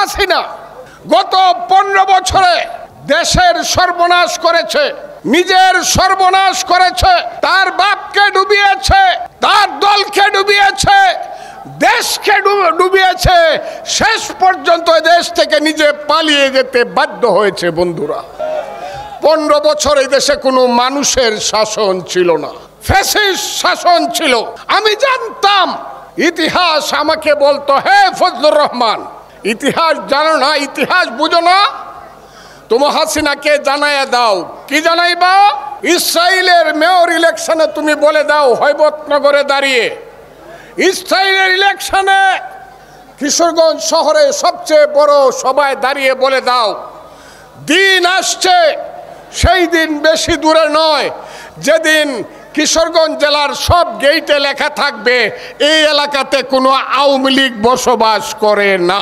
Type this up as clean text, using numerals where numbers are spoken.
হাসিনা গত 15 বছরে দেশের সর্বনাশ করেছে, নিজের সর্বনাশ করেছে, তার বাপকে ডুবিয়েছে, তার দলকে ডুবিয়েছে, দেশকে ডুবিয়েছে, শেষ পর্যন্ত দেশ থেকে নিজে পালিয়ে যেতে বাধ্য হয়েছে। বন্ধুরা, 15 বছর এই দেশে কোনো মানুষের শাসন ছিল না, ফ্যাসিস্ট শাসন ছিল। আমি জানতাম, ইতিহাস আমাকে বলতো, হে ফজলুর রহমান, ইতিহাস জানো না, ইতিহাস বুঝো না, তুমি হাসিনাকে জানাইয়া দাও। কি জানাইবা? ইসরায়েলের মেয়র ইলেকশনে তুমি বলে দাও, হৈবতনগরে দাঁড়িয়ে ইসরায়েলের ইলেকশনে কিশোরগঞ্জ শহরে সবচেয়ে বড় সভায় দাঁড়িয়ে বলে দাও, দিন আসছে, সেই দিন বেশি দূরে নয়, যেদিন কিশোরগঞ্জ জেলার সব গেইটে লেখা থাকবে এই এলাকাতে কোনো আওয়ামী লীগ বসবাস করে না।